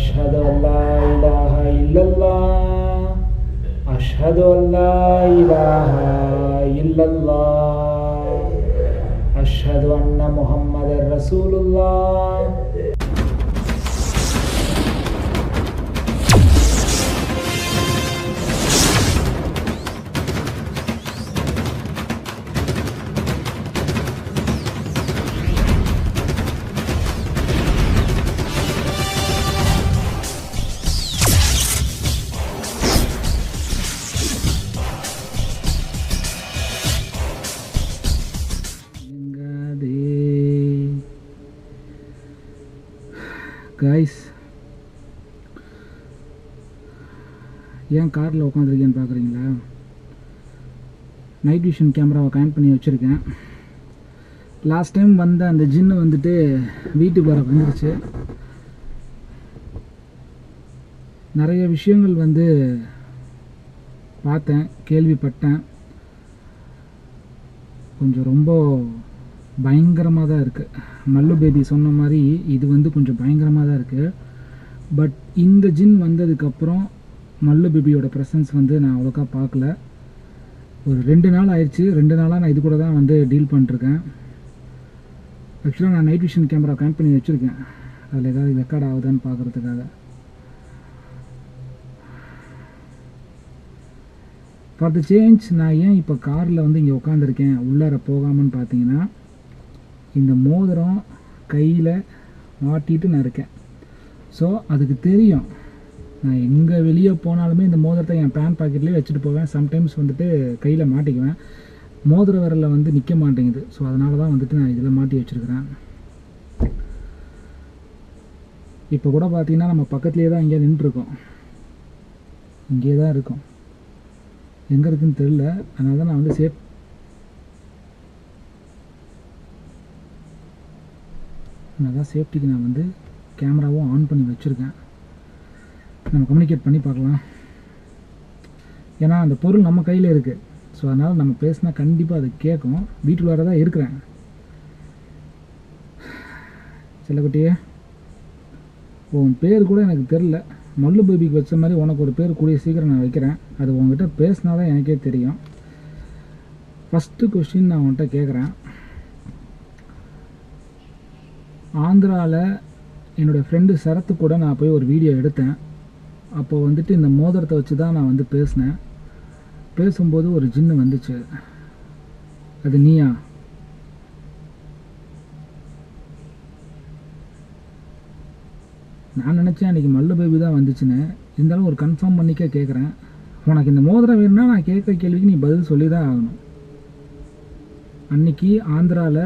أشهد أن لا إله إلا الله أشهد أن لا إله إلا الله أشهد أن محمد رسول الله. Guys, ஏன் காரில் உட்காந்துருக்கேன்னு பார்க்குறீங்களா? நைட் விஷன் கேமராவை கனெக்ட் பண்ணி வச்சுருக்கேன். லாஸ்ட் டைம் வந்த அந்த ஜின்னு வந்துட்டு வீட்டுக்கு வர வந்துருச்சு. நிறைய விஷயங்கள் வந்து பார்த்தேன், கேள்விப்பட்டேன். கொஞ்சம் ரொம்ப பயங்கரமாக தான் இருக்குது. மல்லு பேபி சொன்ன மாதிரி இது வந்து கொஞ்சம் பயங்கரமாக தான் இருக்குது. பட் இந்த ஜின் வந்ததுக்கப்புறம் மல்லு பேபியோட ப்ரெசன்ஸ் வந்து நான் அவ்வளோக்கா பார்க்கல. ஒரு 2 நாள் ஆயிடுச்சு. 2 நாளாக நான் இது கூட தான் வந்து டீல் பண்ணிருக்கேன். ஆக்சுவலாக நான் நைட் விஷன் கேமரா கனெக்ட் பண்ணி வச்சுருக்கேன், அதில் ஏதாவது ரெக்கார்ட் ஆகுதான்னு பார்க்குறதுக்காக. ஃபார் த சேஞ்ச் நான் ஏன் இப்போ காரில் வந்து இங்கே உட்காந்துருக்கேன் உள்ளார போகாமன்னு பார்த்தீங்கன்னா, இந்த மோதிரம் கையில் மாட்டிட்டு நான் இருக்கேன். ஸோ அதுக்கு தெரியும் நான் எங்கே வெளியே போனாலுமே இந்த மோதிரத்தை என் பேண்ட் பாக்கெட்லேயே வச்சுட்டு போவேன். சம்டைம்ஸ் வந்துட்டு கையில் மாட்டிக்குவேன். மோதிர விரலில் வந்து நிற்க மாட்டேங்குது. ஸோ அதனால தான் வந்துட்டு நான் இதில் மாட்டி வச்சுருக்கிறேன். இப்போ கூட பார்த்தீங்கன்னா நம்ம பக்கத்துலேயே தான் இங்கே நின்றுருக்கோம். இங்கே தான் இருக்கோம். எங்கே இருக்குதுன்னு தெரில. அதனால தான் நான் வந்து சேஃப்டிக்கு நான் வந்து கேமராவும் ஆன் பண்ணி வச்சுருக்கேன். நம்ம கம்யூனிகேட் பண்ணி பார்க்கலாம். ஏன்னா அந்த பொருள் நம்ம கையில் இருக்குது. ஸோ அதனால் நம்ம பேசினா கண்டிப்பாக அது கேட்கும். வீட்டில் வர தான் இருக்கிறேன். செல்லக்குட்டியே, உன் பேர் கூட எனக்கு தெரில. மல்லு பேபிக்கு வச்ச மாதிரி உனக்கு ஒரு பேர் கூடிய சீக்கிரம் நான் வைக்கிறேன். அது உங்ககிட்ட பேசினா தான் எனக்கே தெரியும். ஃபஸ்ட்டு கொஸ்டின் நான் உன்கிட்ட கேட்குறேன். ஆந்திராவில் என்னோடய ஃப்ரெண்டு சரத்து கூட நான் போய் ஒரு வீடியோ எடுத்தேன். அப்போ வந்துட்டு இந்த மோதிரத்தை வச்சு தான் நான் வந்து பேசினேன். பேசும்போது ஒரு ஜின்னு வந்துச்சு. அது நீயா? நான் நினச்சேன் அன்றைக்கி மல்லு பேபி தான் வந்துச்சுன்னு. இருந்தாலும் ஒரு கன்ஃபார்ம் பண்ணிக்க கேட்குறேன். உனக்கு இந்த மோதிரம் வேணும்னா நான் கேட்குற கேள்விக்கு நீ பதில் சொல்லி தான் ஆகணும். அன்றைக்கி ஆந்திராவில்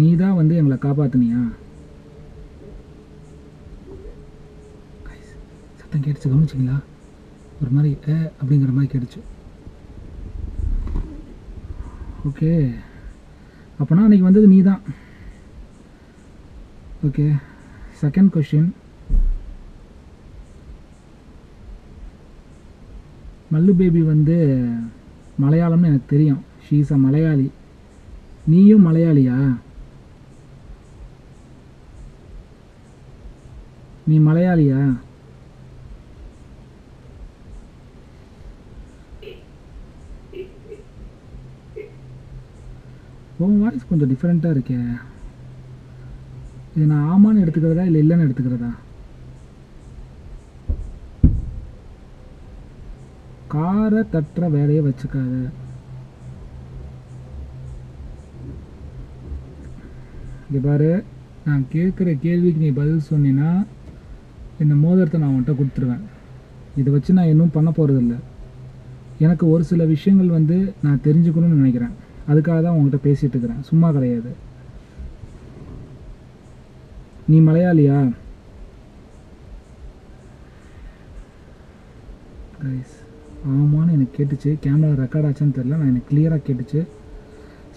நீ தான் வந்து எங்களை காப்பாற்றினியா? சத்தம் கேட்டுச்சு, கவனிச்சிங்களா? ஒரு மாதிரி அப்படிங்கிற மாதிரி கேட்டுச்சு. ஓகே, அப்போனா அன்றைக்கி வந்தது நீ தான். Okay, second question. மல்லு பேபி வந்து மலையாளம்னு எனக்கு தெரியும். She is a Malayali. நீயும் மலையாளியா? நீ மலையாளியா? உன் வாய்ஸ் கொஞ்சம் டிஃப்ரெண்ட்டாக இருக்கே. இது நான் ஆமான்னு எடுத்துக்கிறதா இல்லை இல்லைன்னு எடுத்துக்கிறதா? காரை தட்டுற வேலையை வச்சுக்காத. இங்கே பாரு, நான் கேட்குற கேள்விக்கு நீ பதில் சொன்னீன்னா இந்த மோதிரத்தை நான் உன்கிட்ட கொடுத்துருவேன். இதை வச்சு நான் இன்னும் பண்ண போகிறதில்ல. எனக்கு ஒரு சில விஷயங்கள் வந்து நான் தெரிஞ்சுக்கணும்னு நினைக்கிறேன். அதுக்காக தான் உங்கள்கிட்ட பேசிகிட்டு இருக்கிறேன், சும்மா கிடையாது. நீ மலையாளியா? கைஸ், ஆமான்னு எனக்கு கேட்டுச்சு. கேமரா ரெக்கார்ட் ஆச்சான்னு தெரில, நான் எனக்கு கிளியராக கேட்டுச்சு.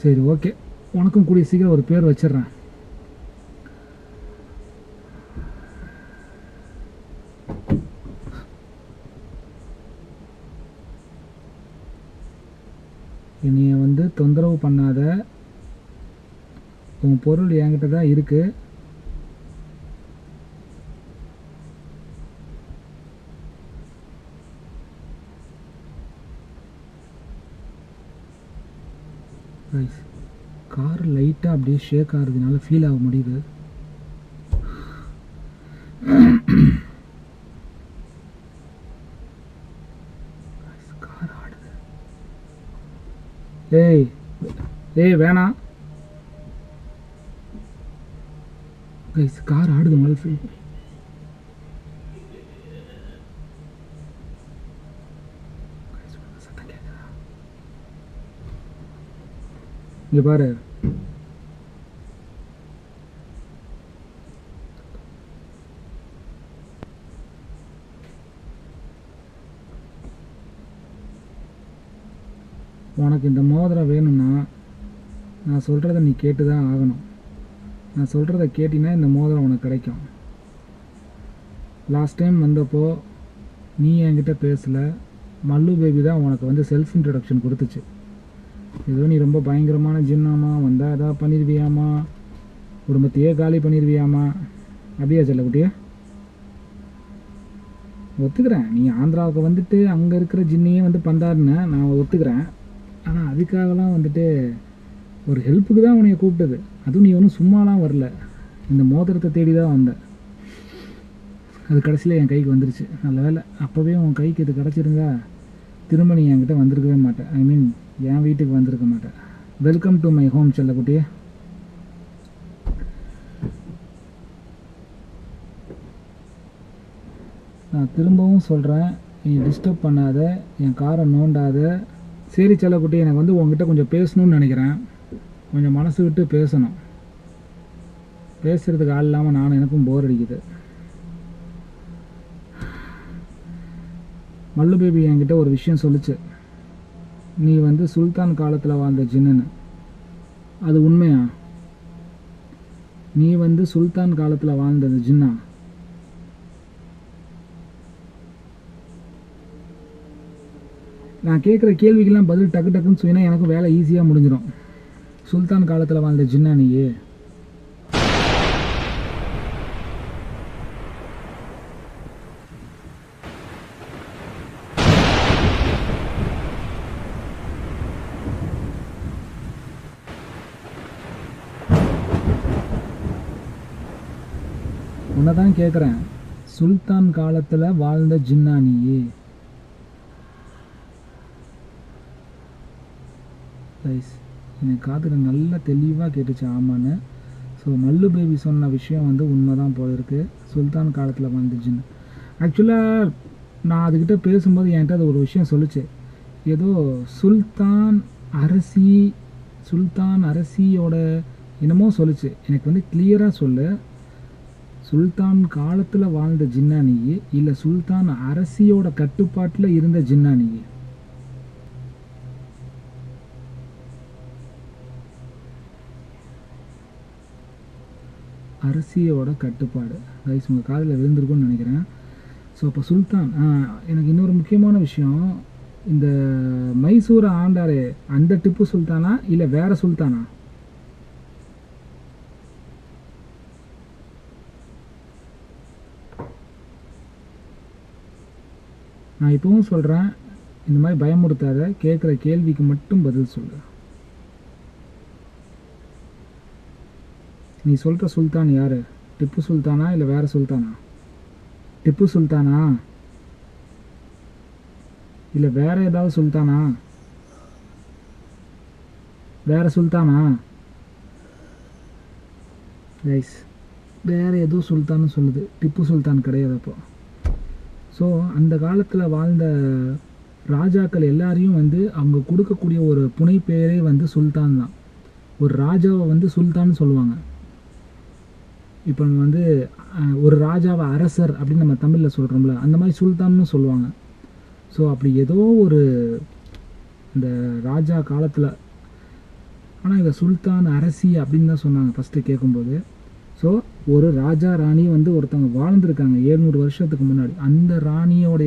சரி, ஓகே, உனக்கும் கூடிய சீக்கிரம் ஒரு பேர் வச்சிடுறேன். என்னைய வந்து தொந்தரவு பண்ணாத. உன் பொருள் என்கிட்ட தான் இருக்குது. ரைஸ் கார் லைட்டாக அப்படியே ஷேக் ஆகிறதுனால ஃபீல் ஆக முடியுது. கார் ஆடுது. ஏய் ஏய் வேணாம் கைஸ், கார் ஆடுது முதல்ல ஃபீல். சத்தம் கேட்குதா? இங்கே பாரு, உனக்கு இந்த மோதிரம் வேணும்னா நான் சொல்கிறத நீ கேட்டு தான் ஆகணும். நான் சொல்கிறத கேட்டினா இந்த மோதிரம் உனக்கு கிடைக்கும். லாஸ்ட் டைம் வந்தப்போ நீ என்கிட்ட பேசலை, மல்லு பேபி தான் உனக்கு வந்து செல்ஃப் இன்ட்ரடக்ஷன் கொடுத்துச்சு. ஏதோ நீ ரொம்ப பயங்கரமான ஜின்னாமா, வந்தால் எதாவது பண்ணிடுவியாமா, குடும்பத்தையே காலி பண்ணிடுவியாமா, அப்படியா செல்லக்குட்டியா? ஒத்துக்கிறேன், நீ ஆந்திராவுக்கு வந்துட்டு அங்கே இருக்கிற ஜின்னையே வந்து பந்தாருன்னு நான் ஒத்துக்கிறேன். ஆனால் அதுக்காகலாம் வந்துட்டு ஒரு ஹெல்ப்புக்கு தான் உன்னைய கூப்பிட்டது. அதுவும் நீ ஒன்றும் சும்மாலாம் வரல, இந்த மோதிரத்தை தேடி தான் வந்த. அது கடைசியில் என் கைக்கு வந்துருச்சு. நல்ல வேலை, அப்போவே உன் கைக்கு இது கிடச்சிருந்தா திரும்ப நீ என்கிட்ட வந்திருக்கவே மாட்டேன். ஐ மீன் என் வீட்டுக்கு வந்திருக்க மாட்டேன். வெல்கம் டு மை ஹோம் செல்லக்குட்டியே. நான் திரும்பவும் சொல்கிறேன், நீ டிஸ்டர்ப் பண்ணாத, என் காரை நோண்டாத. சரி செல்லக்குட்டி, எனக்கு வந்து உங்ககிட்ட கொஞ்சம் பேசணும்னு நினைக்கிறேன். கொஞ்சம் மனசு விட்டு பேசணும். பேசுகிறதுக்கு ஆள் இல்லாமல் எனக்கும் போர் அடிக்குது. மல்லு பேபி என்கிட்ட ஒரு விஷயம் சொல்லிச்சு, நீ வந்து சுல்தான் காலத்தில் வாழ்ந்த ஜின்னுன்னு. அது உண்மையா? நீ வந்து சுல்தான் காலத்தில் வாழ்ந்தது ஜின்னா? நான் கேட்குற கேள்விக்கெல்லாம் பதில் டக்கு டக்குன்னு சொன்னா எனக்கும் வேலை ஈஸியாக முடிஞ்சிடும். சுல்தான் காலத்தில் வாழ்ந்த ஜின்னா நீயே? உன்னை தான் கேட்குறேன், சுல்தான் காலத்தில் வாழ்ந்த ஜின்னா நீயே? ரைஸ், எனக்கு காதில் நல்லா தெளிவாக கேட்டுச்சு ஆமான்னு. ஸோ மல்லு பேபி சொன்ன விஷயம் வந்து உண்மை தான் போல இருக்குது. சுல்தான் காலத்தில் வாழ்ந்துச்சுன்னு. ஆக்சுவலாக நான் அதுக்கிட்ட பேசும்போது என்கிட்ட அது ஒரு விஷயம் சொல்லிச்சு. ஏதோ சுல்தான் அரசியோட என்னமோ சொல்லிச்சு. எனக்கு வந்து கிளியராக சொல்லு, சுல்தான் காலத்தில் வாழ்ந்த ஜின்னா நீயே இல்லை சுல்தான் அரசியோட கட்டுப்பாட்டில் இருந்த ஜின்னா நீயே? அரசியோட கட்டுப்பாடு. ரைஸ், உங்கள் காதில் விழுந்திருக்கும்னு நினைக்கிறேன். ஸோ அப்போ சுல்தான், எனக்கு இன்னொரு முக்கியமான விஷயம், இந்த மைசூரை ஆண்டாரே அந்த டிப்பு சுல்தானா இல்லை வேற சுல்தானா? நான் இப்போவும் சொல்கிறேன், இந்த மாதிரி பயமுறுத்தாத, கேட்குற கேள்விக்கு மட்டும் பதில் சொல்லு. நீ சொல்கிற சுல்தான் யார்? டிப்பு சுல்தானா இல்லை வேற சுல்தானா? டிப்பு சுல்தானா இல்லை வேற ஏதாவது சுல்தானா? வேற சுல்தானா? ரைஸ், வேற ஏதோ சுல்தான்னு சொல்லுது, டிப்பு சுல்தான் கிடையாது. அப்போ ஸோ அந்த காலத்தில் வாழ்ந்த ராஜாக்கள் எல்லாரையும் வந்து அவங்க கொடுக்கக்கூடிய ஒரு புனை பெயரே வந்து சுல்தான் தான். ஒரு ராஜாவை வந்து சுல்தான்னு சொல்லுவாங்க. இப்போ நம்ம வந்து ஒரு ராஜாவை அரசர் அப்படின்னு நம்ம தமிழில் சொல்கிறோம்ல, அந்த மாதிரி சுல்தான்னு சொல்லுவாங்க. ஸோ அப்படி ஏதோ ஒரு இந்த ராஜா காலத்தில், ஆனால் இதை சுல்தான் அரசி அப்படின்னு தான் சொன்னாங்க ஃபஸ்ட்டு கேட்கும்போது. ஸோ ஒரு ராஜா ராணி வந்து ஒருத்தவங்க வாழ்ந்துருக்காங்க 700 வருஷத்துக்கு முன்னாடி. அந்த ராணியோட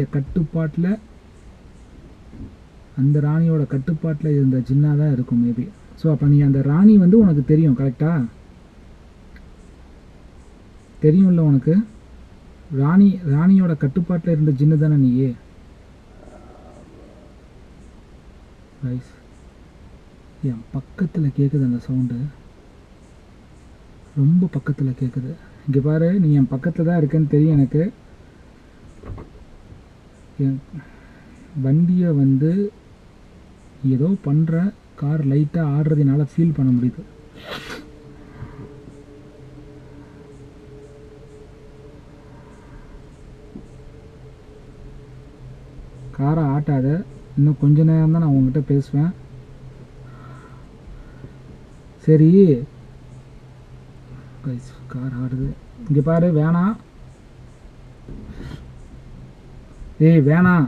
கட்டுப்பாட்டில் இருந்த ஜின்னா தான் இருக்கும் மேபி. ஸோ அப்போ நீ அந்த ராணி வந்து உனக்கு தெரியும், கரெக்டாக? தெரியும்ல உனக்கு? ராணியோட கட்டுப்பாட்டில் இருந்த ஜின்னு தானே நீயே? ரைஸ், என் பக்கத்தில் கேட்குது அந்த சவுண்டு, ரொம்ப பக்கத்தில் கேட்குது. இங்கே பாரு, நீ என் பக்கத்தில் தான் இருக்கேன்னு தெரியும் எனக்கு. என் வண்டியை வந்து ஏதோ பண்ணுற, கார் லைட்டாக ஆடுறதுனால ஃபீல் பண்ண முடியுது. காரை ஆட்டாத, இன்னும் கொஞ்ச நேரம் தான் நான் உங்ககிட்ட பேசுவேன். சரி, கார் ஆடுது. இங்கே பாரு, வேணாம். ஏய் வேணாம்,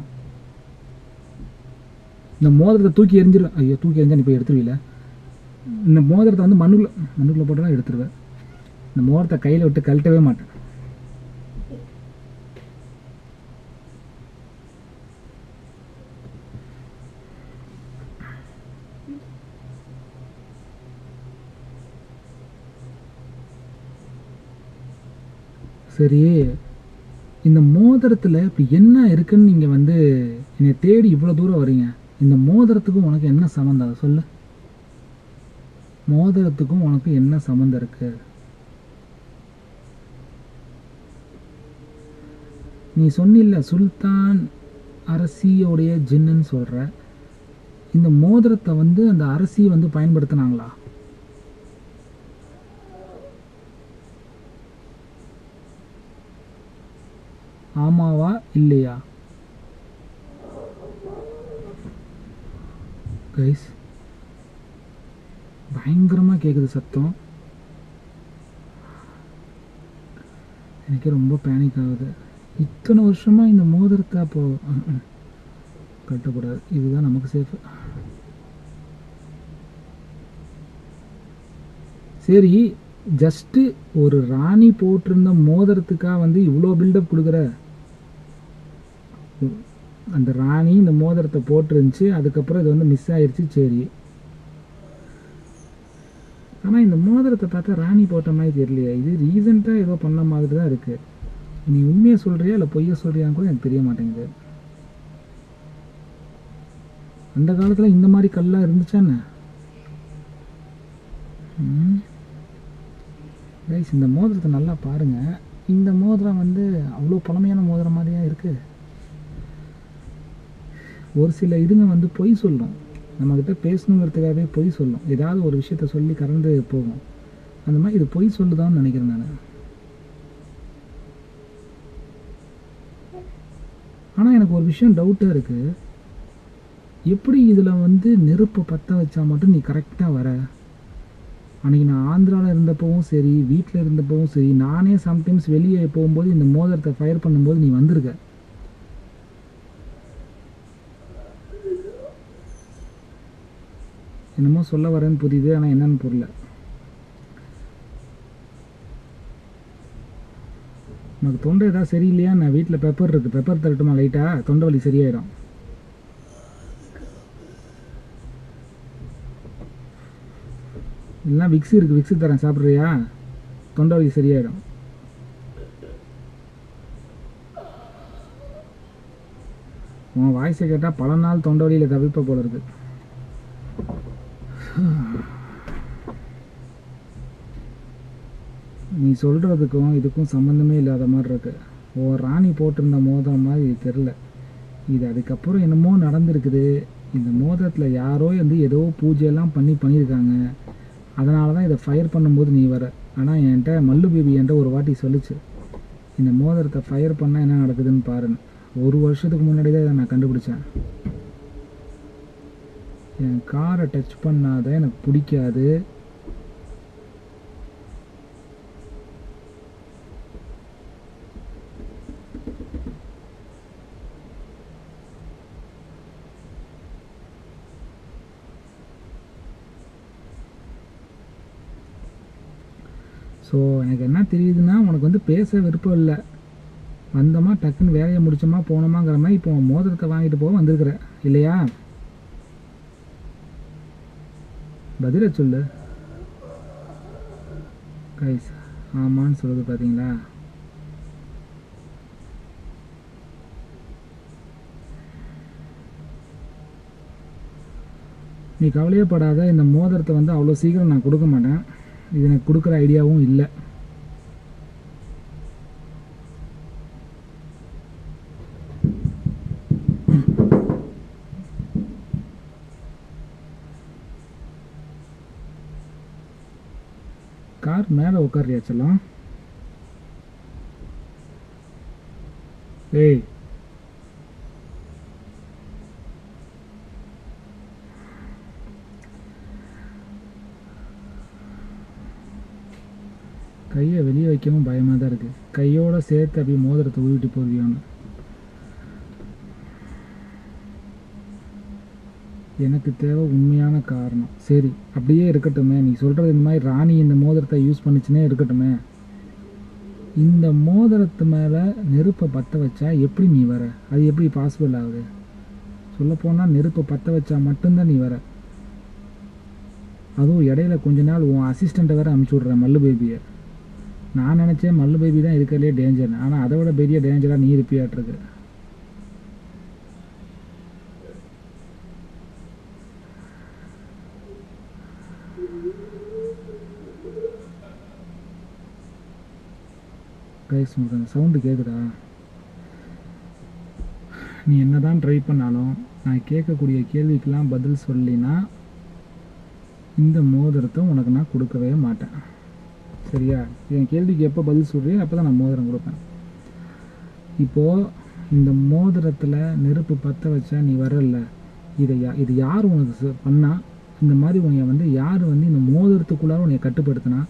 இந்த மோதிரத்தை தூக்கி எரிஞ்சிரு. ஐயோ, தூக்கி எரிஞ்சா நீ போய் எடுத்துருவீல. இந்த மோதிரத்தை வந்து மண்ணுக்குள்ளே போட்டு தான் எடுத்துருவேன். இந்த மோதிரத்தை கையில் விட்டு கழட்டவே மாட்டேன். சரி, இந்த மோதிரத்தில் இப்படி என்ன இருக்குன்னு நீங்கள் வந்து என்னை தேடி இவ்வளோ தூரம் வரீங்க. இந்த மோதிரத்துக்கும் உனக்கு என்ன சம்மந்தம், அதை சொல்லு. மோதிரத்துக்கும் உனக்கு என்ன சம்மந்தம் இருக்கு? நீ சொன்னில்ல சுல்தான் அரசியோடைய ஜின்னுன்னு சொல்கிற. இந்த மோதிரத்தை வந்து அந்த அரசி வந்து பயன்படுத்தினாங்களா? ஆமாவா இல்லையா? கைஸ், பயங்கரமாக கேட்குது சத்தம். எனக்கு ரொம்ப பேனிக் ஆகுது. இத்தனை வருஷமாக இந்த மோதிரத்தை அப்போது கட்டக்கூடாது, இதுதான் நமக்கு சேஃபு. சரி, ஜஸ்ட்டு ஒரு ராணி போட்டிருந்த மோதிரத்துக்காக வந்து இவ்வளோ பில்டப் கொடுக்குற. அந்த ராணி இந்த மோதிரத்தை போட்டிருந்துச்சு, அதுக்கப்புறம் இது வந்து மிஸ் ஆயிடுச்சு. சரி, ஆனால் இந்த மோதிரத்தை பார்த்தா ராணி போட்ட மாதிரி தெரியலையா? இது ரீசெண்டாக ஏதோ பண்ண மாதிரி தான் இருக்குது. நீ உண்மையை சொல்கிறியா இல்லை பொய்யை சொல்கிறியான்னு கூட எனக்கு தெரிய மாட்டேங்குது. அந்த காலத்தில் இந்த மாதிரி கல்லாம் இருந்துச்சான்னு. கைஸ், இந்த மோதிரத்தை நல்லா பாருங்கள். இந்த மோதிரம் வந்து அவ்வளோ பழமையான மோதிரம் மாதிரியா இருக்குது. ஒரு சில இதுங்க வந்து பொய் சொல்லும், நம்மக்கிட்ட பேசணுங்கிறதுக்காகவே பொய் சொல்லும். ஏதாவது ஒரு விஷயத்த சொல்லி கறந்து போகும். அந்த மாதிரி இது பொய் சொல்லுதான்னு நினைக்கிறேன் நான். ஆனால் எனக்கு ஒரு விஷயம் டவுட்டாக இருக்குது. எப்படி இதில் வந்து நெருப்பை பற்ற வச்சா மட்டும் நீ கரெக்டாக வர? அன்றைக்கி நான் ஆந்திராவில் இருந்தப்பவும் சரி, வீட்டில் இருந்தப்பவும் சரி, நானே சம்டைம்ஸ் வெளியே போகும்போது இந்த மோதிரத்தை ஃபயர் பண்ணும்போது நீ வந்திருக்க. என்னமோ சொல்ல வரேன்னு புரியுது, ஆனால் என்னன்னு புரியல. உனக்கு தொண்டை ஏதாவது சரியில்லையா? நான் வீட்டில் பெப்பர் இருக்குது, பெப்பர் தரட்டுமா? லைட்டாக தொண்டை வலி சரியாயிடும். இல்லைனா விக்ஸ் இருக்குது, விக்ஸு தரேன், சாப்பிட்றியா? தொண்டை வலி சரியாயிடும். உன் வாய்ஸை கேட்டால் பல நாள் தொண்டை வலியில் தவிப்ப போல இருக்குது. நீ சொல்கிறதுக்கும் இதுக்கும் சம்மந்தமே இல்லாத மாதிரி இருக்கு. ஓ, ராணி போட்டிருந்த மோதிரம் மாதிரி தெரில. இது அதுக்கப்புறம் என்னமோ நடந்திருக்குது. இந்த மோதிரத்தில் யாரோ வந்து ஏதோ பூஜையெல்லாம் பண்ணியிருக்காங்க. அதனால தான் இதை ஃபயர் பண்ணும்போது நீ வர. ஆனால் என்கிட்ட மல்லு பேபி என்கிட்ட ஒரு வாட்டி சொல்லிச்சு, இந்த மோதிரத்தை ஃபயர் பண்ணால் என்ன நடக்குதுன்னு பாருன்னு. 1 வருஷத்துக்கு முன்னாடி தான் இதை நான் கண்டுபிடிச்சேன். என் காரை டச் பண்ணாத எனக்கு பிடிக்காது. ஸோ எனக்கு என்ன தெரியுதுன்னா, உனக்கு வந்து பேச விருப்பம் இல்லை. வந்தோமா டக்குன்னு வேலையை முடிச்சோமா போனோமாங்கிற மாதிரி இப்போ மோதிரத்தை வாங்கிட்டு போக வந்திருக்கிற இல்லையா? பதில சொல்லு கைஸ். ஆமான்னு சொல்லுது பார்த்தீங்களா? நீ கவலையே படாத, இந்த மோதிரத்தை வந்து அவ்வளோ சீக்கிரம் நான் கொடுக்க மாட்டேன். இது எனக்கு கொடுக்குற ஐடியாவும் இல்லை. கார் மேலே உட்காரியாச்சலாம். ஏய், கையை வெளியே வைக்கவும் பயமாக தான் இருக்குது. கையோடு சேர்த்து அப்படியே மோதிரத்தை உருவிட்டு போவியான்னு. எனக்கு தேவை உண்மையான காரணம். சரி, அப்படியே இருக்கட்டுமே. நீ சொல்கிறது இந்த மாதிரி ராணி இந்த மோதிரத்தை யூஸ் பண்ணிச்சுன்னே இருக்கட்டுமே. இந்த மோதிரத்து மேலே நெருப்பை பற்ற வச்சா எப்படி நீ வர? அது எப்படி பாசிபிள் ஆகுது? சொல்லப்போனால் நெருப்பை பற்ற வச்சா மட்டும்தான் நீ வர. அதுவும் இடையில கொஞ்ச நாள் உன் அசிஸ்டண்ட்டை வேறு அனுப்பிச்சி விட்றேன், மல்லு பேபியை. நான் நினச்சேன் மல்லு பேபி தான் இருக்கிறதுலே டேஞ்சர். ஆனால் அதை விட பெரிய டேஞ்சராக நீ இருப்பியாட்டிருக்கு. கைஸ், உங்களுக்கு அந்த சவுண்டு கேட்குதா? நீ என்ன தான் ட்ரை பண்ணாலும் நான் கேட்கக்கூடிய கேள்விக்கெல்லாம் பதில் சொல்லினா இந்த மோதிரத்தை உனக்கு நான் கொடுக்கவே மாட்டேன். சரியா? என் கேள்விக்கு எப்போ பதில் சொல்கிறியோ அப்போ தான் நான் மோதிரம் கொடுப்பேன். இப்போது இந்த மோதிரத்தில் நெருப்பு பற்ற வச்சா நீ வரல. இது யார் உனக்கு பண்ணால்? இந்த மாதிரி உன்னை வந்து யார் வந்து இந்த மோதிரத்துக்குள்ளார உன்னை கட்டுப்படுத்தினா?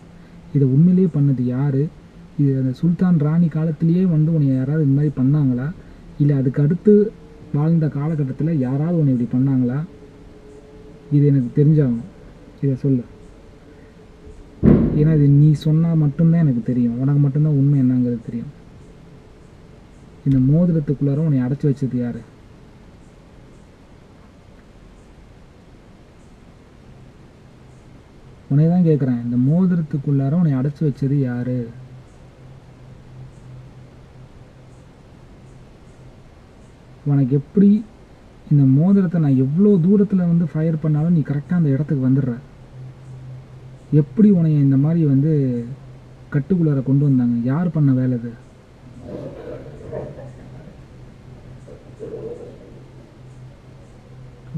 இதை உண்மையிலேயே பண்ணது யார்? இது அந்த சுல்தான் ராணி காலத்திலேயே வந்து உன்னை யாராவது இந்த மாதிரி பண்ணாங்களா? இல்லை அதுக்கு அடுத்து வாழ்ந்த காலகட்டத்தில் யாராவது உன்னை இப்படி பண்ணாங்களா? இது எனக்கு தெரிஞ்சாகும். இதை சொல்லு. ஏன்னா இது நீ சொன்னால் மட்டும்தான் எனக்கு தெரியும். உனக்கு மட்டும்தான் உண்மை என்னங்கிறது தெரியும். இந்த மோதிரத்துக்குள்ளார உன்னை அடைச்சி வச்சது யார்? உன்னை தான் கேட்குறேன். இந்த மோதிரத்துக்குள்ளார உன்னை அடைச்சி வச்சது யார்? உனக்கு எப்படி இந்த மோதிரத்தை நான் எவ்வளோ தூரத்தில் வந்து ஃபயர் பண்ணாலும் நீ கரெக்டாக அந்த இடத்துக்கு வந்துடுற? எப்படி உன்னை இந்த மாதிரி வந்து கட்டுக்குள்ளார கொண்டு வந்தாங்க? யார் பண்ண வேலை இது?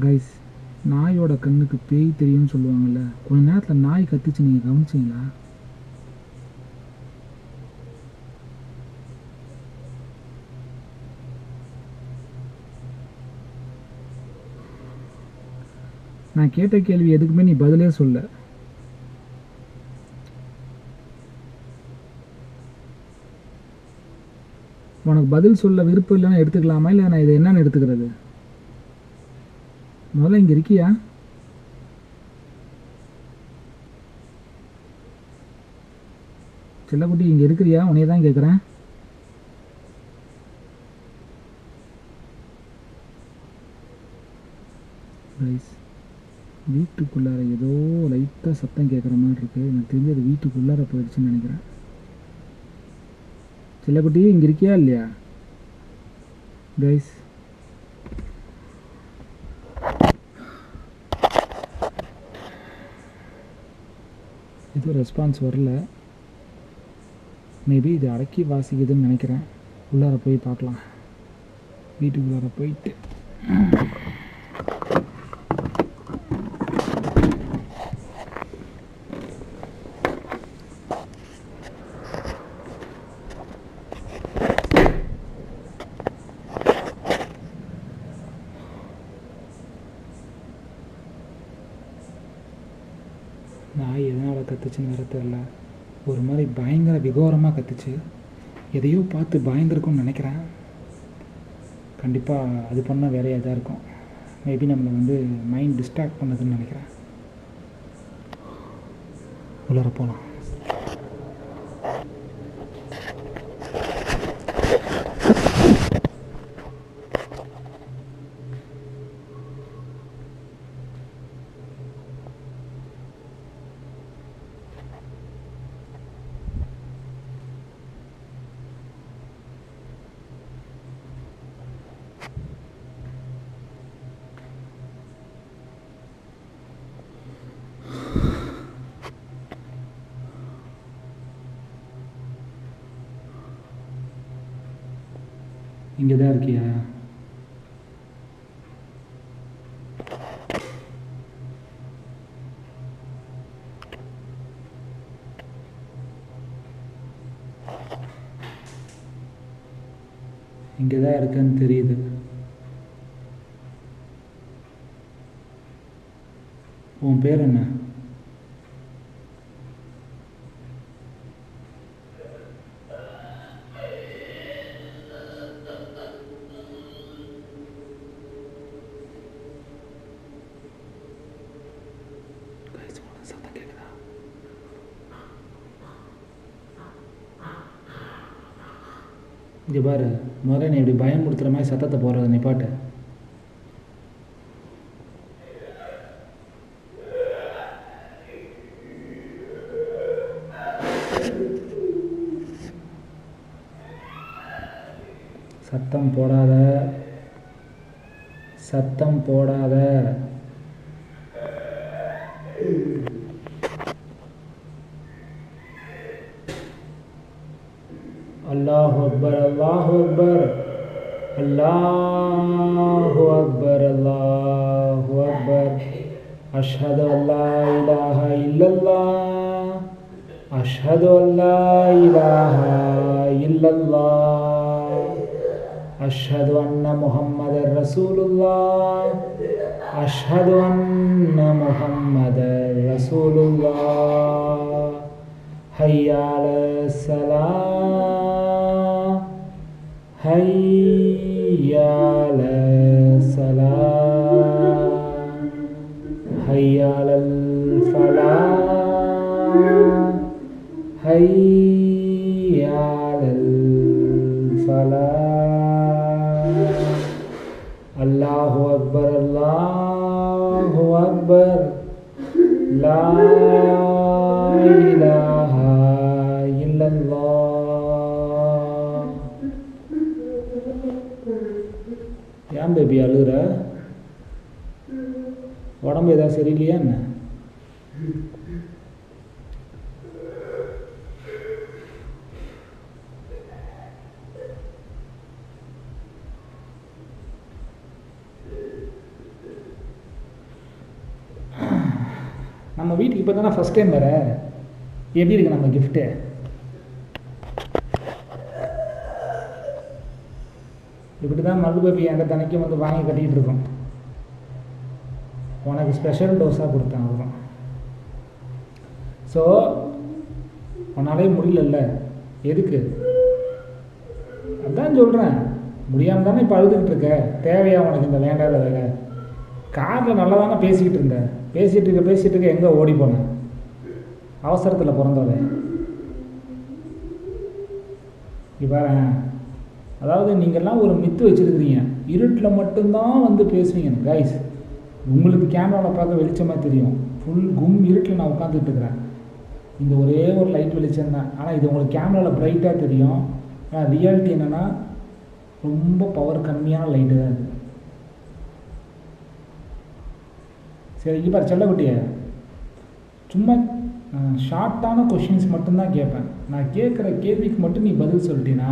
கைஸ், நாயோட கண்ணுக்கு பேய் தெரியும்னு சொல்லுவாங்கள்ல. கொஞ்ச நேரத்தில் நாய் கத்திச்சு, நீங்கள் கவனிச்சிங்களா? நான் கேட்ட கேள்வி எதுக்குமே நீ பதிலே சொல்ல. உனக்கு பதில் சொல்ல விருப்பம் இல்லைன்னா எடுத்துக்கலாமா? இல்லை நான் இதை என்னன்னு எடுத்துக்கிறது? முதல்ல இங்கே இருக்கியா? செல்லக்குட்டி, இங்கே இருக்கிறியா? உன்னைய தான் கேட்குறேன். வீட்டுக்குள்ளார ஏதோ லைட்டாக சத்தம் கேட்குற மாதிரி இருக்குது. எனக்கு தெரிஞ்சு அது வீட்டுக்குள்ளார போயிடுச்சுன்னு நினைக்கிறேன். செல்லக்குட்டி, இங்கே இருக்கியா இல்லையா? கைஸ், எதுவும் ரெஸ்பான்ஸ் வரல. மேபி இது அடக்கி வாசிக்குதுன்னு நினைக்கிறேன். உள்ளார போய் பார்க்கலாம். வீட்டுக்குள்ளார போயிட்டு நாய் எதனால் கத்துச்சுன்னு வேறு தெரில. ஒரு மாதிரி பயங்கர விகோரமாக கத்துச்சு. எதையோ பார்த்து பயந்துருக்கும்னு நினைக்கிறேன். கண்டிப்பாக அது பண்ண வேலையாக தான் இருக்கும். மேபி நம்மளை வந்து மைண்ட் டிஸ்ட்ராக்ட் பண்ணதுன்னு நினைக்கிறேன். உள்ளார போகலாம். இங்கே தான் இருக்கியா? இங்கே தான் இருக்குன்னு தெரியுது. உன் பேர் என்ன? சத்தம் கேட்குதா? இங்கே பாரு, முதல்ல நீ இப்படி பயமுறுத்துகிற மாதிரி சத்தத்தை போடுறத நிப்பாட்டு. சத்தம் போடாத, சத்தம் போடாத. அல்லாஹு அக்பர், அல்லாஹு அக்பர், அல்லாஹு அக்பர், அல்லாஹு அக்பர். அஷ்ஹது அல்லா இலாஹா இல்லல்லாஹ், அஷ்ஹது அல்லா இலாஹா இல்லல்லாஹ், அஷ்ஹது அன்ன முஹம்மதர் ரசூலுல்லாஹ், அஷ்ஹது அன்ன முஹம்மதர் ரசூலுல்லாஹ். ஹய்யா அலஸ் ஸலாஹ், ஹய்யா அலஸ் ஸலாஹ், ஹய்யா அலல் ஃபலாஹ், ஹய்யா அலல் ஃபலாஹ். அல்லாஹு அக்பர், அல்லாஹு அக்பர், லா இலாஹா இல்லல்லாஹ். ஏன் பேபி அழுகுற? உடம்பு ஏதாவது சரியில்லையா என்ன? நம்ம வீட்டுக்கு இப்போ தானே ஃபஸ்ட் டைம் வர. எப்படி இருக்கு நம்ம கிஃப்ட்டு? இப்படி தான் மல்லு பேபி என்கிட்ட தினைக்கும் வந்து வாங்கி கட்டிக்கிட்டு இருக்கோம். உனக்கு ஸ்பெஷல் டோஸாக கொடுத்தேன், அதுதான். ஸோ உன்னாலே முடியலல்ல, எதுக்கு? அதான் சொல்கிறேன், முடியாமல் தானே இப்போ அழுதுகிட்டு இருக்க. தேவையா உனக்கு இந்த வேண்டாத வேலை? காரில் நல்லா தானே பேசிக்கிட்டு இருந்தேன். பேசிகிட்டு இருக்க எங்கே ஓடி போனேன்? அவசரத்தில் பிறந்தவளே. பாரு, அதாவது நீங்கள்லாம் ஒரு மித்து வச்சுருக்கிறீங்க, இருட்டில் மட்டும்தான் வந்து பேசுவீங்க. கைஸ், உங்களுக்கு கேமராவில் பார்க்க வெளிச்சமாக தெரியும். ஃபுல் கும் இருட்டில் நான் உட்காந்துட்டு இருக்கிறேன். இந்த ஒரே ஒரு லைட் வெளிச்சம் தான். ஆனால் இது உங்களுக்கு கேமராவில் ப்ரைட்டாக தெரியும். ஆனால் ரியாலிட்டி என்னென்னா ரொம்ப பவர் கம்மியான லைட்டு தான் இது. சரி, இங்கே பாரு செல்லக்குட்டியை, சும்மா ஷார்ட்டான கொஷின்ஸ் மட்டும்தான் கேட்பேன். நான் கேட்குற கேள்விக்கு மட்டும் நீ பதில் சொல்லிட்டீன்னா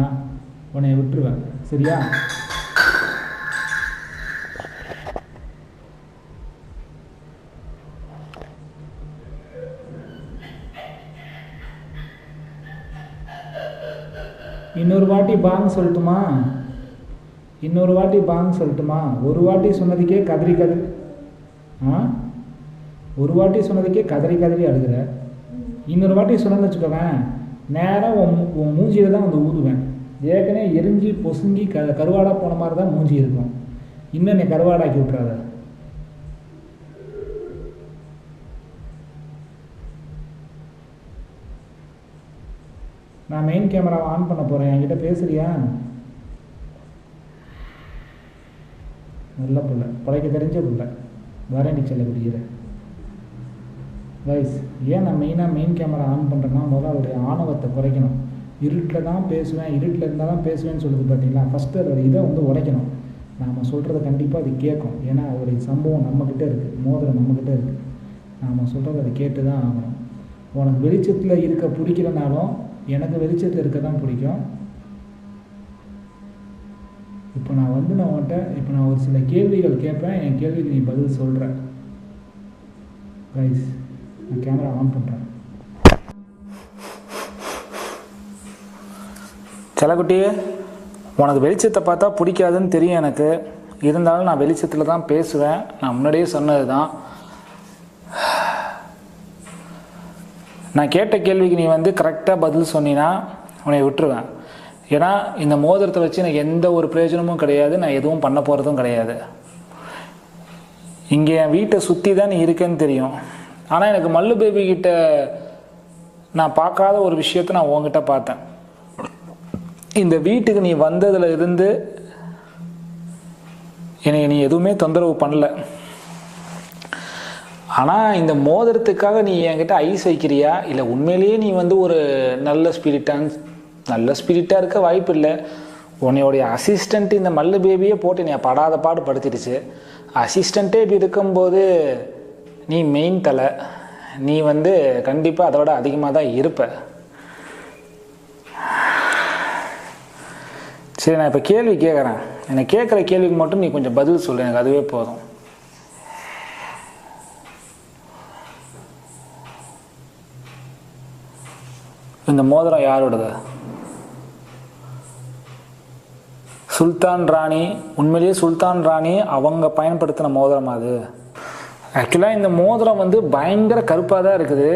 உன்னை விட்டுருவேன், சரியா? இன்னொரு வாட்டி பாங் சொல்லட்டுமா? இன்னொரு வாட்டி பாங் சொல்லட்டுமா? ஒரு வாட்டி சொன்னதுக்கே கதறி கதறி ஒரு வாட்டி சொன்னதுக்கே கதறி கதறி அழுகிற. இன்னொரு வாட்டி சொன்னேன்னு வச்சுக்கோவேன், நேராக உன் மூஞ்சியில் தான் வந்து ஊதுவேன். ஏற்கனவே எரிஞ்சு பொசுங்கி கருவாடாக போன மாதிரி தான் மூஞ்சி இருக்கும். இன்னும் நீ கருவாடாக்கி விட்றாத. நான் மெயின் கேமராவை ஆன் பண்ண போகிறேன், என்கிட்ட பேசுறியா? நல்ல பிள்ளை, பழைக்க தெரிஞ்ச பிள்ளை, வரேன் செல்ல குடிக்கிற. கைஸ், ஏன் நான் மெயின் கேமரா ஆன் பண்ணுறேன்னா, முதல்ல அவருடைய ஆணவத்தை குறைக்கணும். இருட்டில் தான் பேசுவேன், இருட்டில் இருந்தால் தான் பேசுவேன்னு சொல்லுது பார்த்தீங்களா? ஃபஸ்ட்டு அதோட இதை வந்து உடைக்கணும். நாம் சொல்கிறத கண்டிப்பாக அது கேட்கும். ஏன்னா அவருடைய சம்பவம் நம்மக்கிட்ட இருக்குது, மோதிரம் நம்மக்கிட்ட இருக்குது. நாம் சொல்கிறத அதை கேட்டு தான் ஆகணும். உனக்கு வெளிச்சத்தில் இருக்க பிடிக்கலனாலும் எனக்கு வெளிச்சத்தில் இருக்க தான் பிடிக்கும். இப்போ நான் உன்கிட்ட இப்போ நான் ஒரு சில கேள்விகள் கேட்பேன், என் கேள்விக்கு நீ பதில் சொல்கிற. கைஸ், நான் கேமரா ஆன் பண்ணுறேன். செல்லக்குட்டி, உனக்கு வெளிச்சத்தை பார்த்தா பிடிக்காதுன்னு தெரியும் எனக்கு. இருந்தாலும் நான் வெளிச்சத்தில் தான் பேசுவேன். நான் முன்னாடியே சொன்னது தான். நான் கேட்ட கேள்விக்கு நீ கரெக்டாக பதில் சொன்னீன்னா உன்னை விட்டுருவேன். ஏன்னா இந்த மோதிரத்தை வச்சு எனக்கு எந்த ஒரு பிரயோஜனமும் கிடையாது, நான் எதுவும் பண்ண போகிறதும் கிடையாது. இங்கே என் வீட்டை சுற்றி தான் நீ இருக்கேன்னு தெரியும். ஆனால் எனக்கு மல்லு பேபி கிட்ட நான் பார்க்காத ஒரு விஷயத்தை நான் உங்ககிட்ட பார்த்தேன். இந்த வீட்டுக்கு நீ வந்ததுல இருந்து எனக்கு நீ எதுவுமே தொந்தரவு பண்ணல. ஆனால் இந்த மோதிரத்துக்காக நீ என்கிட்ட ஐஸ் வைக்கிறியா, இல்லை உண்மையிலேயே நீ ஒரு நல்ல ஸ்பிரிட்டாக இருக்க வாய்ப்பு இல்லை. உன்னையோடைய அசிஸ்டண்ட் இந்த மல்லு பேபியே போட்டு நீ படாத பாடு படுத்திடுச்சு. அசிஸ்டண்ட்டே இப்படி இருக்கும்போது நீ மெயின் தலை, நீ கண்டிப்பாக அதை விட அதிகமாக தான் இருப்ப. சரி, நான் இப்போ கேள்வி கேட்குறேன். எனக்கு கேட்குற கேள்விக்கு மட்டும் நீ கொஞ்சம் பதில் சொல்லு, எனக்கு அதுவே போதும். இந்த மோதிரம் யாரோடது? சுல்தான் ராணி, உண்மையிலேயே சுல்தான் ராணி அவங்க பயன்படுத்தின மோதிரம் அது. ஆக்சுவலாக இந்த மோதிரம் பயங்கர கருப்பாக தான் இருக்குது.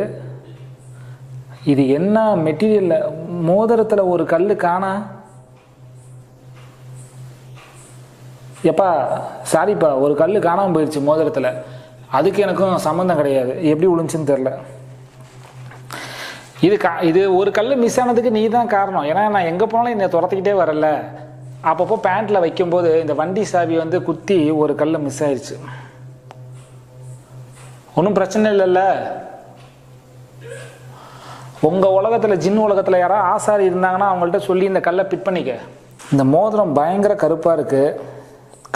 இது என்ன மெட்டீரியல்? மோதிரத்தில் ஒரு கல் காணா. எப்பா சாரிப்பா, ஒரு கல் காணாமல் போயிடுச்சு மோதிரத்தில். அதுக்கு எனக்கும் சம்மந்தம் கிடையாது, எப்படி விழுந்துச்சுன்னு தெரில. இது ஒரு கல் மிஸ் ஆனதுக்கு நீ தான் காரணம். ஏன்னா நான் எங்கே போனாலும் என்னை துரத்திக்கிட்டே வரல. அப்பப்போ பேண்ட்டில் வைக்கும்போது இந்த வண்டி சாவி குத்தி ஒரு கல் மிஸ் ஆயிடுச்சு. ஒன்றும் பிரச்சனை இல்லைல்ல. உங்கள் உலகத்தில், ஜின் உலகத்தில் யாராவது ஆசாரி இருந்தாங்கன்னா அவங்கள்ட்ட சொல்லி இந்த கல்லை பிட் பண்ணிக்க. இந்த மோதிரம் பயங்கர கருப்பாக இருக்குது.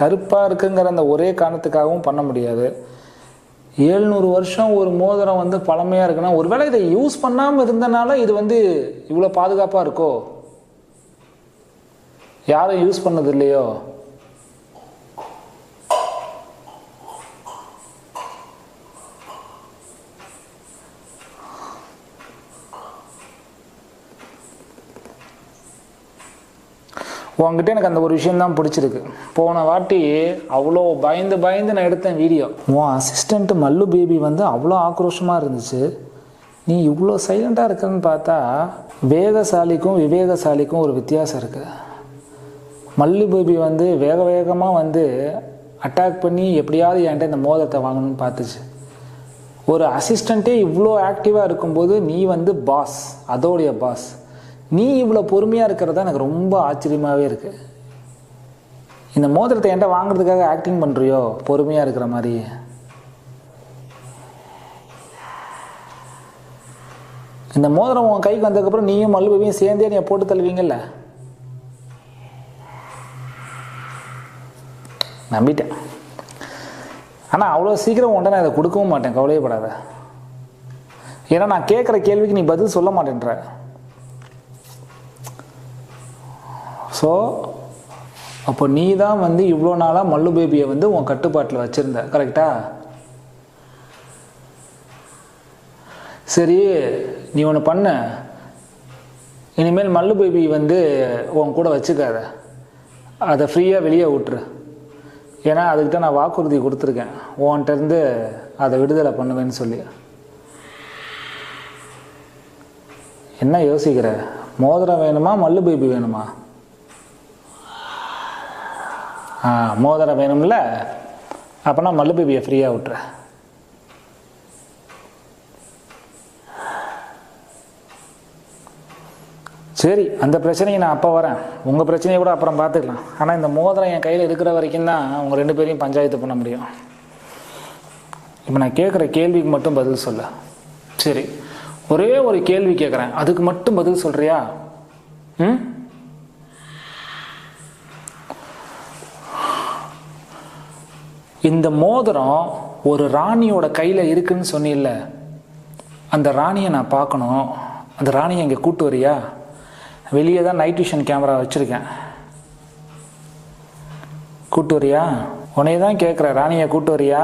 கருப்பாக இருக்குங்கிற அந்த ஒரே காரணத்துக்காகவும் பண்ண முடியாது. 700 வருஷம் ஒரு மோதிரம் பழமையாக இருக்குன்னா, ஒருவேளை இதை யூஸ் பண்ணாமல் இருந்தனால இது இவ்வளோ பாதுகாப்பாக இருக்கோ? யாரும் யூஸ் பண்ணது இல்லையோ? உங்ககிட்ட எனக்கு அந்த ஒரு விஷயம்தான் பிடிச்சிருக்கு. போன வாட்டி அவ்வளோ பயந்து நான் எடுத்தேன் வீடியோ. உன் அசிஸ்டண்ட் மல்லு பேபி அவ்வளோ ஆக்ரோஷமாக இருந்துச்சு. நீ இவ்வளோ சைலண்டாக இருக்குன்னு பார்த்தா வேகசாலிக்கும் விவேகசாலிக்கும் ஒரு வித்தியாசம் இருக்குது. மல்லு பேபி வேகமாக அட்டாக் பண்ணி எப்படியாவது என்கிட்ட இந்த மோதிரத்தை வாங்கணும்னு பார்த்துச்சு. ஒரு அசிஸ்டண்ட்டே இவ்வளோ ஆக்டிவாக இருக்கும்போது நீ பாஸ், அதோடைய பாஸ், நீ இவ்வளோ பொறுமையாக இருக்கிறது எனக்கு ரொம்ப ஆச்சரியமாகவே இருக்குது. இந்த மோதிரத்தை என்கிட்ட வாங்குறதுக்காக ஆக்டிங் பண்ணுறியோ பொறுமையாக இருக்கிற மாதிரி? இந்த மோதிரம் உன் கைக்கு வந்ததுக்கப்புறம் நீயும் மல்லு பேபியும் சேர்ந்தே நீ போட்டு தள்ளுவீங்கல்ல? நம்பிட்டேன். ஆனால் அவ்வளோ சீக்கிரம் உன்ட்ட நான் இதை கொடுக்கவும் மாட்டேன், கவலையப்படாத. ஏன்னா நான் கேட்குற கேள்விக்கு நீ பதில் சொல்ல மாட்டேன்ற. ஸோ அப்போ நீ தான் இவ்வளோ நாளாக மல்லு பேபியை உன் கட்டுப்பாட்டில் வச்சுருந்த, கரெக்டா? சரி, நீ ஒன்று பண்ண. இனிமேல் மல்லு பேபி உன் கூட வச்சுக்காத, அதை ஃப்ரீயாக வெளியே விட்டுரு. ஏன்னா அதுக்கிட்ட நான் வாக்குறுதி கொடுத்துருக்கேன், உன்கிட்டருந்து அதை விடுதலை பண்ணுவேன்னு சொல்லி. என்ன யோசிக்கிற? மோதிரம் வேணுமா மல்லு பேபி வேணுமா? மோதிரம் வேணும்ல, அப்போனா மல்லு பேபியை ஃப்ரீயாக விட்டுற. சரி, அந்த பிரச்சனையை நான் அப்போ வரேன். உங்கள் பிரச்சனையை கூட அப்புறம் பார்த்துக்கலாம். ஆனால் இந்த மோதிரம் என் கையில் இருக்கிற வரைக்கும் தான் உங்கள் 2 பேரையும் பஞ்சாயத்து பண்ண முடியும். இப்போ நான் கேட்குற கேள்விக்கு மட்டும் பதில் சொல்ல. சரி, ஒரே ஒரு கேள்வி கேட்குறேன், அதுக்கு மட்டும் பதில் சொல்கிறியா? இந்த மோதிரம் ஒரு ராணியோட கையில் இருக்குன்னு சொன்னில்ல, அந்த ராணியை நான் பார்க்கணும். அந்த ராணியை இங்கே கூட்டு வரியா? வெளியே தான் நைட் விஷன் கேமரா வச்சுருக்கேன். கூட்டு வரியா? உன்னைய தான் கேட்குற, ராணியை கூட்டு வரியா?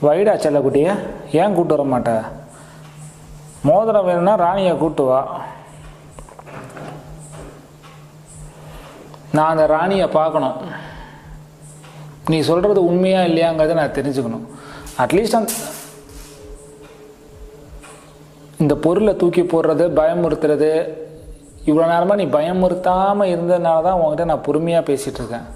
வைடா செல்லக்குட்டிய, ஏன் கூட்டு வர மாட்ட? மோதிரம் வேணும்னா ராணியை கூட்டு வா. நான் அந்த ராணியை பார்க்கணும். நீ சொல்கிறது உண்மையா இல்லையாங்கிறத நான் தெரிஞ்சுக்கணும். அட்லீஸ்ட் இந்த பொருளை தூக்கி போடுறது, பயமுறுத்துறது, இவ்வளோ நேரமாக நீ பயமுறுத்தாமல் இருந்ததுனால தான் உங்ககிட்ட நான் பொறுமையாக பேசிகிட்டு இருக்கேன்.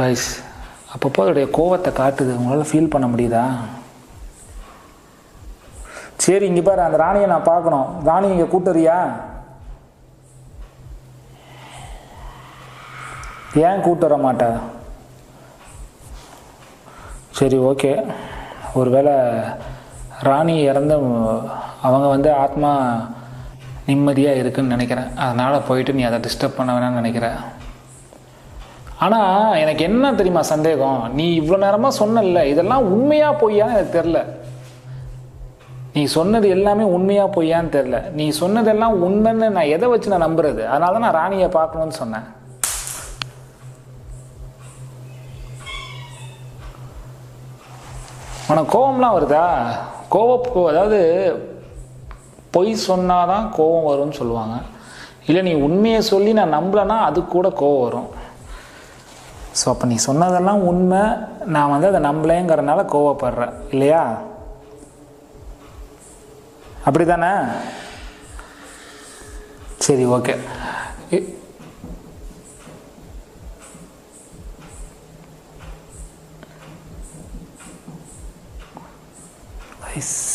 கைஸ், அப்பப்போ அதோடைய கோவத்தை காட்டுது. உங்களால் ஃபீல் பண்ண முடியுதா? சரி, இங்கே பாரு, அந்த ராணியை நான் பார்க்கணும். ராணி இங்கே கூட்டுறியா? ஏன் கூட்டு வர மாட்டா? சரி, ஓகே. ஒருவேளை ராணி இறந்து அவங்க ஆத்மா நிம்மதியாக இருக்குன்னு நினைக்கிறேன். அதனால் போயிட்டு நீ அதை டிஸ்டர்ப் பண்ண வேணாம்னு நினைக்கிறேன். ஆனால் எனக்கு என்ன தெரியுமா சந்தேகம், நீ இவ்வளோ நேரமாக சொன்னல, இதெல்லாம் உண்மையாக பொய்யான்னு எனக்கு தெரில. நீ சொன்னது எல்லாமே உண்மையாக பொய்யான்னு தெரில. நீ சொன்னதெல்லாம் உண்மைன்னு நான் எதை வச்சு நான் நம்புறது? அதனால தான் நான் ராணியை பார்க்கணும்னு சொன்னேன். உனக்கு கோவம்லாம் வருதா? அதாவது பொய் சொன்னாதான் கோவம் வரும்னு சொல்லுவாங்க. இல்லை, நீ உண்மையை சொல்லி நான் நம்பலைன்னா அது கூட கோவம் வரும். ஸோ அப்போ நீ சொன்னதெல்லாம் உண்மை, நான் அதை நம்பலேங்கிறனால கோவப்படுறேன் இல்லையா? அப்படி தானே? சரி, ஓகே.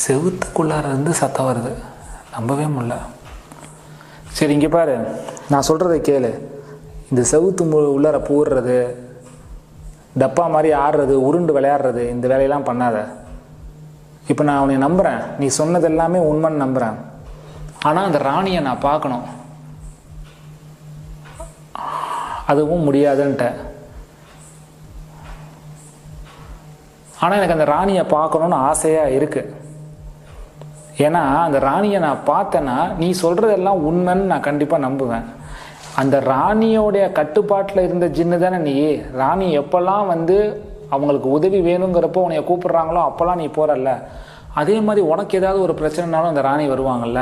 செவுத்துக்குள்ளார இருந்து சத்தம் வருது, நம்பவே முடியல. சரி, இங்கே பாரு, நான் சொல்கிறத கேளு. இந்த செவுத்து உள்ளார பூடுறது, டப்பா மாதிரி ஆடுறது, உருண்டு விளையாடுறது, இந்த வேலையெல்லாம் பண்ணாத. இப்போ நான் அவனை நம்புகிறேன், நீ சொன்னது எல்லாமே உண்மைன்னு நம்புகிறேன். ஆனால் அந்த ராணியை நான் பார்க்கணும். அதுவும் முடியாதுன்ட்ட. ஆனால் எனக்கு அந்த ராணியை பார்க்கணுன்னு ஆசையாக இருக்குது. ஏன்னா அந்த ராணியை நான் பார்த்தேன்னா நீ சொல்கிறதெல்லாம் உண்மைன்னு நான் கண்டிப்பாக நம்புவேன். அந்த ராணியோடைய கட்டுப்பாட்டில் இருந்த ஜின்னு தானே நீ. ராணி எப்போல்லாம் அவங்களுக்கு உதவி வேணுங்கிறப்போ உன்னைய கூப்பிடுறாங்களோ அப்போல்லாம் நீ போகிறல்ல. அதே மாதிரி உனக்கு ஏதாவது ஒரு பிரச்சனைனாலும் அந்த ராணி வருவாங்கல்ல,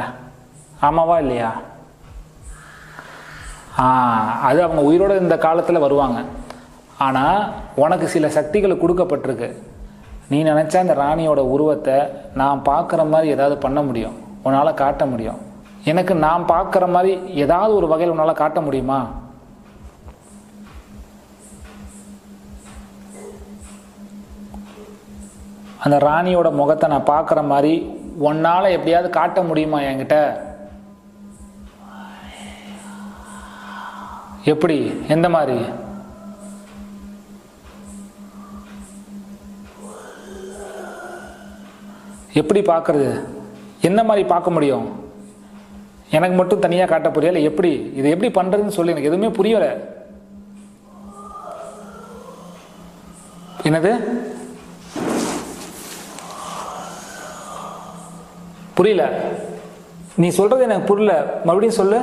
ஆமாவா இல்லையா? அது அவங்க உயிரோடு இந்த காலத்தில் வருவாங்க. ஆனால் உனக்கு சில சக்திகள் கொடுக்கப்பட்டிருக்கு. நீ நினச்சா அந்த ராணியோட உருவத்தை நான் பார்க்குற மாதிரி ஏதாவது பண்ண முடியும், உன்னால் காட்ட முடியும். எனக்கு நான் பார்க்குற மாதிரி ஏதாவது ஒரு வகையில் உன்னால் காட்ட முடியுமா? அந்த ராணியோட முகத்தை நான் பார்க்குற மாதிரி உன்னால் எப்படியாவது காட்ட முடியுமா என்கிட்ட? எப்படி, எந்த மாதிரி? எப்படி பார்க்கறது? என்ன மாதிரி பார்க்க முடியும்? எனக்கு மட்டும் தனியாக காட்ட புரியல. எப்படி இது எப்படி பண்ணுறதுன்னு சொல்லி எனக்கு எதுவுமே புரியல. என்னது புரியல? நீ சொல்றது எனக்கு புரியல, மறுபடியும் சொல்லு.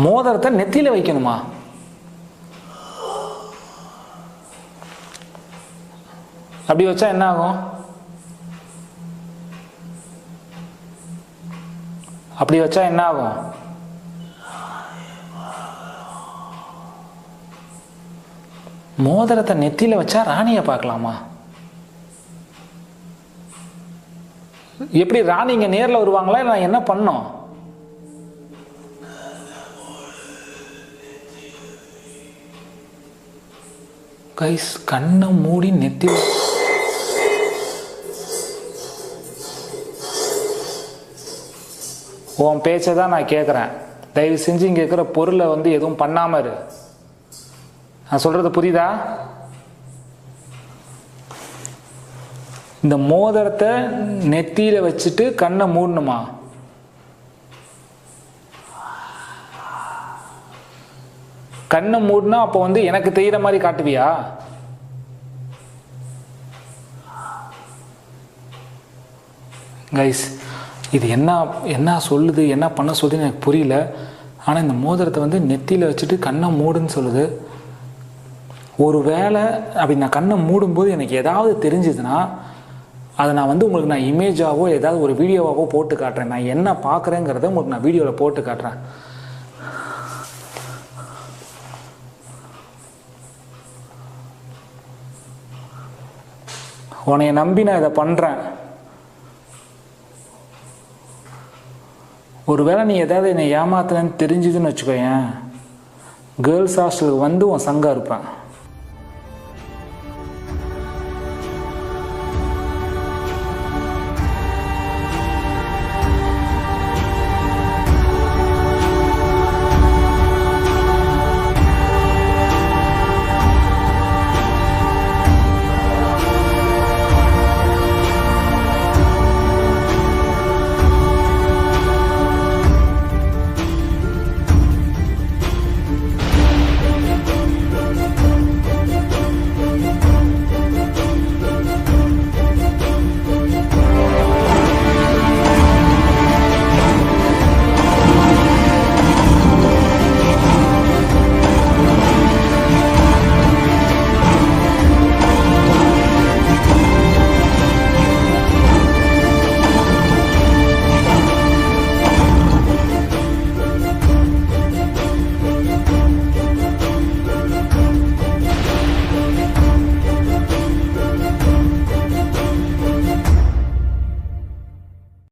மோதிரத்தை நெத்தியில வைக்கணுமா? அப்படி வச்சா என்ன ஆகும்? அப்படி வச்சா என்ன ஆகும்? மோதிரத்தை நெத்தியில வச்சா ராணியை பார்க்கலாமா? எப்படி ராணி இங்க நேர்ல வருவாங்களா? நான் என்ன பண்ணோம்? கைஸ், கண்ணை மூடி நெத்தியில உன் பேச்சை தான் நான் கேட்குறேன். தயவு செஞ்சு இங்கே இருக்கிற பொருளை எதுவும் பண்ணாம இரு. நான் சொல்றது புரியுதா? இந்த மோதிரத்தை நெத்தியில் வச்சுட்டு கண்ணை மூடணுமா? கண்ணை மூடினா அப்போ வந்து எனக்கு தெரிகிற மாதிரி காட்டுவியா? கைஸ், இது என்ன சொல்லுது, என்ன பண்ண சொல்லுதுன்னு எனக்கு புரியல. ஆனால் இந்த மோதிரத்தை வந்து நெத்தியில் வச்சுட்டு கண்ணை மூடுன்னு சொல்லுது. ஒரு வேளை அப்படி நான் கண்ணை மூடும்போது எனக்கு ஏதாவது தெரிஞ்சுதுன்னா அதை நான் வந்து உங்களுக்கு நான் இமேஜாவோ ஏதாவது ஒரு வீடியோவாவோ போட்டு காட்டுறேன். நான் என்ன பார்க்குறேங்கிறத உங்களுக்கு நான் வீடியோவில் போட்டு காட்டுறேன். உன்னைய நம்பி நான் இதை பண்ணுறேன். ஒருவேளை நீ ஏதாவது என்னை ஏமாத்துறேன்னு தெரிஞ்சுதுன்னு வச்சுக்கோயேன், கேர்ள்ஸ் ஹாஸ்டலுக்கு வந்து உன் சங்கம் இருப்பேன்.